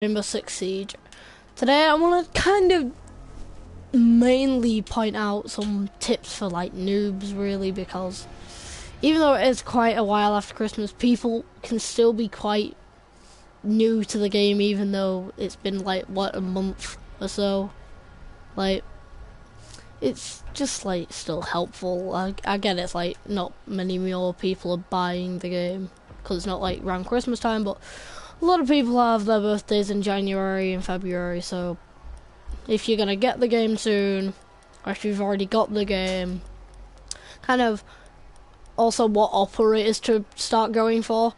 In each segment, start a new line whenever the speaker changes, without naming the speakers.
Rainbow Six Siege. Today I want to kind of mainly point out some tips for like noobs really, because even though it is quite a while after Christmas, people can still be quite new to the game even though it's been like a month or so. Like, it's just like still helpful. I get it's like not many more people are buying the game because it's not like around Christmas time, but a lot of people have their birthdays in January and February, so if you're gonna get the game soon, or if you've already got the game, kind of also what operators to start going for.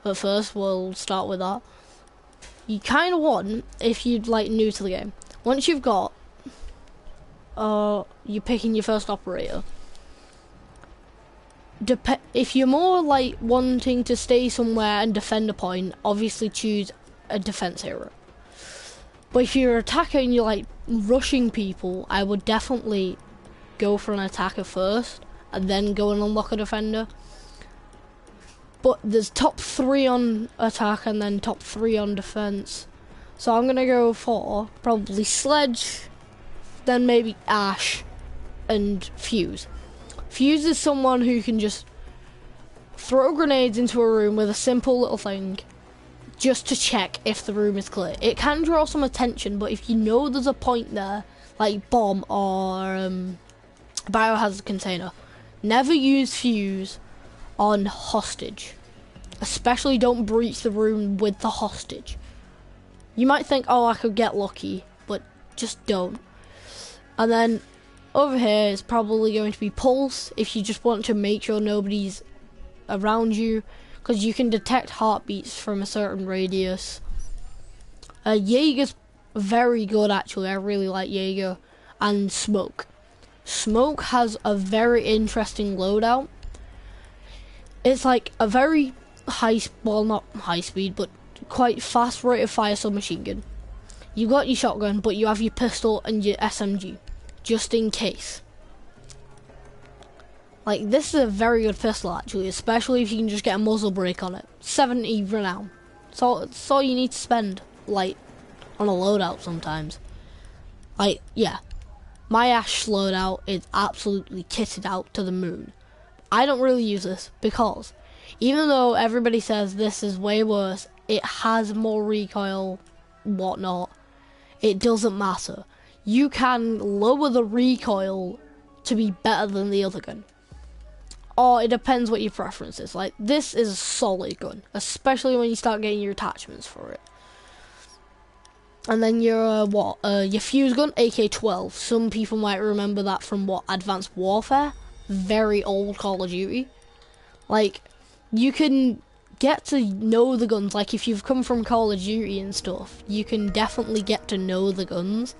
But first, we'll start with that. You kind of want, if you're like new to the game, once you've got, you're picking your first operator. If you're more like wanting to stay somewhere and defend a point, obviously choose a defense hero. But if you're an attacker and you're like rushing people, I would definitely go for an attacker first and then go and unlock a defender. But there's top 3 on attack and then top 3 on defense. So I'm gonna go for probably Sledge, then maybe Ash and Fuse. Fuse is someone who can just throw grenades into a room with a simple little thing just to check if the room is clear. It can draw some attention, but if you know there's a point there, like bomb or biohazard container, never use Fuse on hostage. Especially don't breach the room with the hostage. You might think, oh, I could get lucky, but just don't. And then over here is probably going to be Pulse, if you just want to make sure nobody's around you, because you can detect heartbeats from a certain radius. Jaeger's very good actually, I really like Jaeger. And Smoke. Smoke has a very interesting loadout. It's like a very well, not high speed, but quite fast rate of fire submachine gun. You got your shotgun, but you have your pistol and your SMG. Just in case. Like, this is a very good pistol actually, especially if you can just get a muzzle brake on it. 70 renown. It's all you need to spend, like, on a loadout sometimes. Like, yeah. My Ash loadout is absolutely kitted out to the moon. I don't really use this because even though everybody says this is way worse, it has more recoil, whatnot, it doesn't matter. You can lower the recoil to be better than the other gun. Or it depends what your preference is. Like, this is a solid gun, especially when you start getting your attachments for it. And then your your fuse gun, AK-12. Some people might remember that from Advanced Warfare. Very old Call of Duty. Like, you can get to know the guns. Like, if you've come from Call of Duty and stuff, you can definitely get to know the guns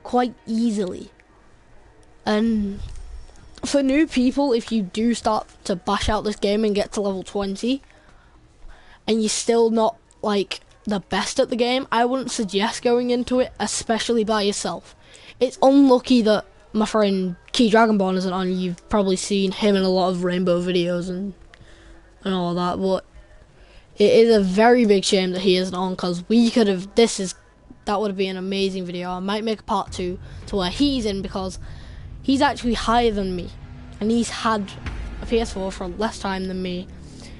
quite easily. And for new people, if you do start to bash out this game and get to level 20 and you're still not like the best at the game, I wouldn't suggest going into it, especially by yourself. It's unlucky that my friend Key Dragonborn isn't on. You've probably seen him in a lot of Rainbow videos and all that, but it is a very big shame that he isn't on, because we could have, that would have been an amazing video. I might make a part 2 to where he's in, because he's actually higher than me, and he's had a PS4 for less time than me.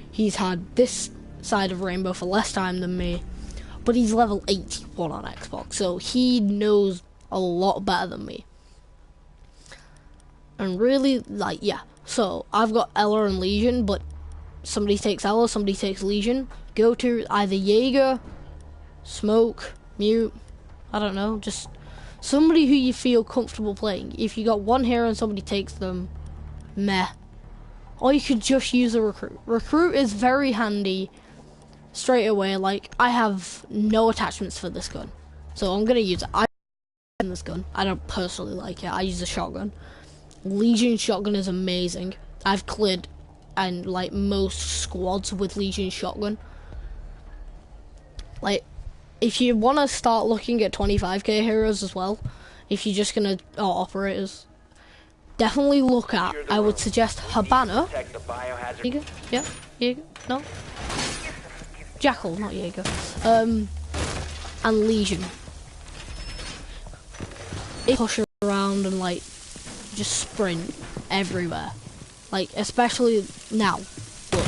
He's had this side of Rainbow for less time than me, but he's level 81 on Xbox, so he knows a lot better than me. And really, like, yeah. So I've got Ela and Legion, but somebody takes Ela, somebody takes Legion. Go to either Jaeger, Smoke, Mute, I don't know, just somebody who you feel comfortable playing. If you got one hero and somebody takes them, meh. Or you could just use a Recruit. Recruit is very handy straight away. Like, I have no attachments for this gun, so I'm gonna use it. I like this gun. I don't personally like it. I use a shotgun. Legion shotgun is amazing. I've cleared and like most squads with Legion shotgun. Like, if you want to start looking at 25k heroes as well, if you're just gonna operators, definitely look at, I would suggest Habana. Jaeger? Yeah? Jaeger? No? Jackal, not Jaeger. and Legion. It push around and like just sprint everywhere. Like especially now. Look,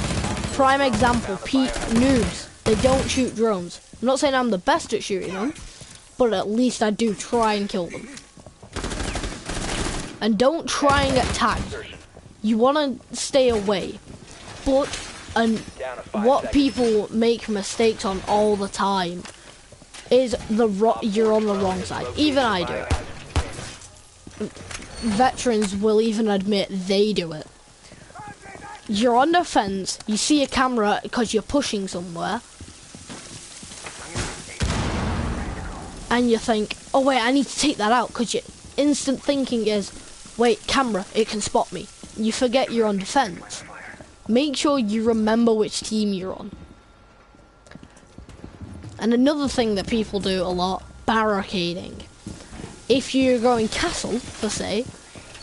prime example, noobs. They don't shoot drones. I'm not saying I'm the best at shooting them, but at least I do try and kill them. And don't try and get tagged. You want to stay away. But what people make mistakes on all the time is you're on the wrong side. Even I do it. Veterans will even admit they do it. You're on the fence, you see a camera because you're pushing somewhere, and you think, oh wait, I need to take that out, because your instant thinking is, wait, camera, it can spot me. You forget you're on defense. Make sure you remember which team you're on. And another thing that people do a lot, barricading. If you're going castle, per se,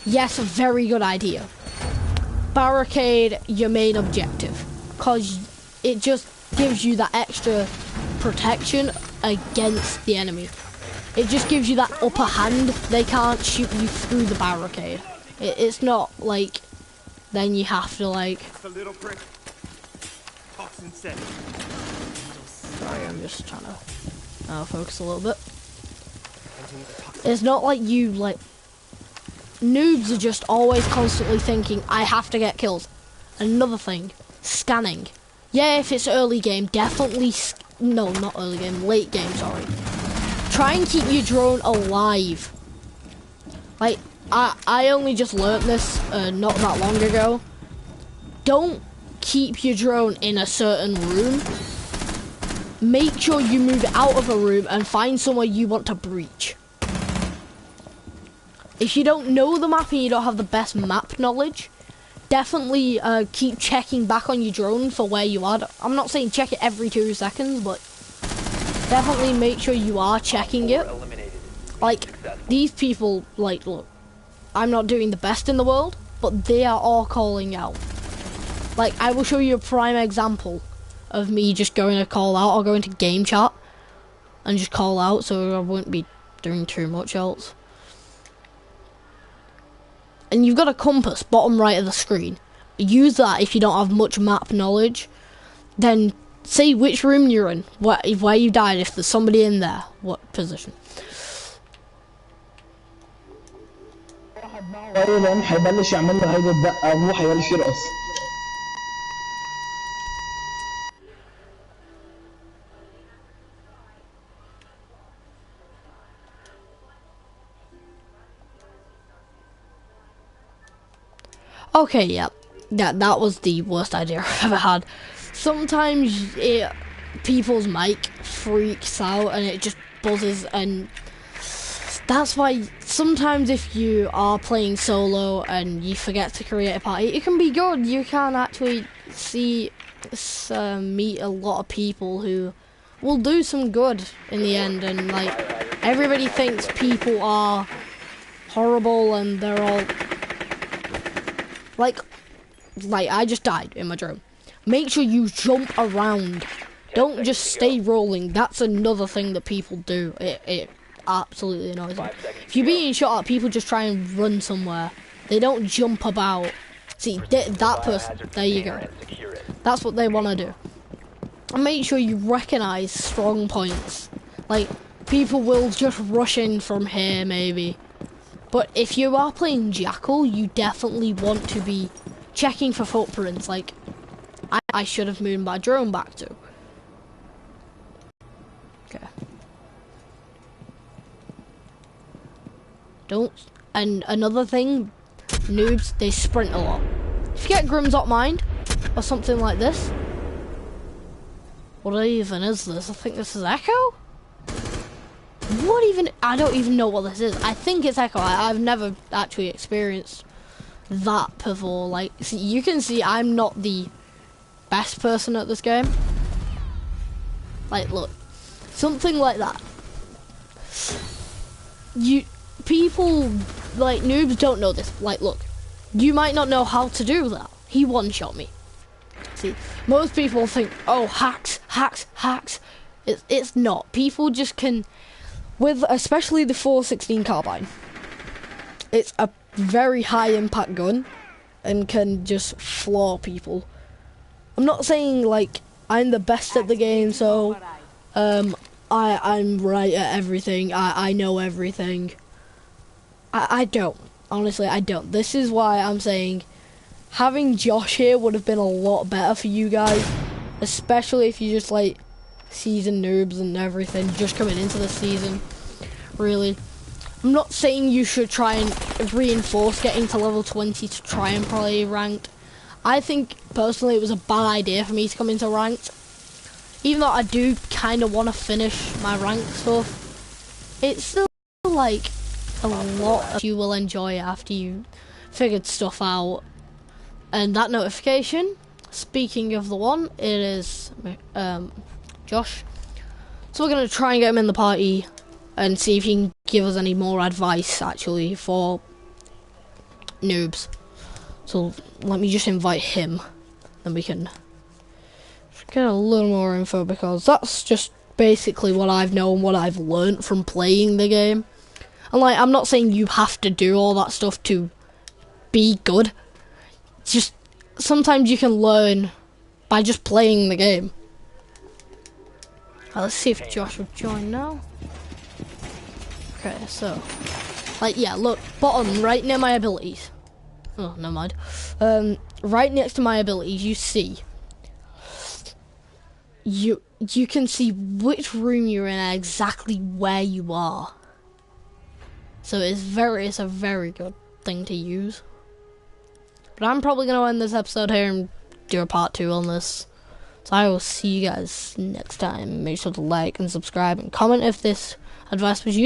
yes, a very good idea. Barricade your main objective, because it just gives you that extra protection against the enemy. It just gives you that upper hand. They can't shoot you through the barricade. It's not like then you have to like. Sorry, I'm just trying to focus a little bit. It's not like you like. Noobs are just always constantly thinking, I have to get kills. Another thing, scanning. Yeah, if it's early game, definitely. No, not early game, late game. Sorry. Try and keep your drone alive. Like I only just learnt this not that long ago. Don't keep your drone in a certain room. Make sure you move out of a room and find somewhere you want to breach. If you don't know the map and you don't have the best map knowledge, definitely keep checking back on your drone for where you are. I'm not saying check it every 2 seconds, but definitely make sure you are checking it. Like, these people, like, look, I'm not doing the best in the world, but they are all calling out. Like, I will show you a prime example of me just going to call out or going to game chat and just call out, so I won't be doing too much else. And you've got a compass bottom right of the screen. Use that if you don't have much map knowledge. Then say which room you're in, where you died, if there's somebody in there, what position. Okay, yeah, that was the worst idea I've ever had. Sometimes people's mic freaks out and it just buzzes, and that's why sometimes if you are playing solo and you forget to create a party, it can be good. You can actually meet a lot of people who will do some good in the end, and like everybody thinks people are horrible and they're all like I just died in my drone. Make sure you jump around. Don't just stay rolling. That's another thing that people do. It absolutely annoys me. If you're being shot at, people just try and run somewhere. They don't jump about. See, that person, there you go. That's what they want to do. And make sure you recognize strong points. Like, people will just rush in from here, maybe. But if you are playing Jackal, you definitely want to be checking for footprints. Like, I should have moved my drone back to. Okay. And another thing, noobs, they sprint a lot. If you get Grimsop Mind, or something like this. What even is this? I think this is Echo? What even? I don't even know what this is. I think it's Echo. I've never actually experienced that before. Like, see, you can see I'm not the best person at this game. Like, look, something like that. People, like, noobs don't know this. Like, look, you might not know how to do that. He one-shot me. See, most people think, oh, hacks, hacks, hacks. It's not. People just can, with especially the 416 carbine. It's a very high impact gun and can just floor people. I'm not saying like I'm the best at the game, so I'm right at everything. I know everything. I don't. Honestly, I don't. This is why I'm saying having Josh here would have been a lot better for you guys, especially if you just like seasoned noobs and everything just coming into the season. Really, I'm not saying you should try and reinforce getting to level 20 to try and play ranked. I think personally it was a bad idea for me to come into ranked, even though I do kind of want to finish my ranked stuff. It's still like a lot you will enjoy after you figured stuff out. And that notification, speaking of the one, it is Josh. So we're going to try and get him in the party and see if he can give us any more advice actually for noobs. So let me just invite him, then we can get a little more info, because that's just basically what I've known, what I've learnt from playing the game. And like, I'm not saying you have to do all that stuff to be good. Just sometimes you can learn by just playing the game. Let's see if Josh will join now. Okay, so like, yeah, look, bottom right near my abilities. Oh, never mind. Right next to my abilities, you see. You can see which room you're in and exactly where you are. So it's a very good thing to use. But I'm probably gonna end this episode here and do a part 2 on this. So I will see you guys next time. Make sure to like and subscribe and comment if this advice was useful.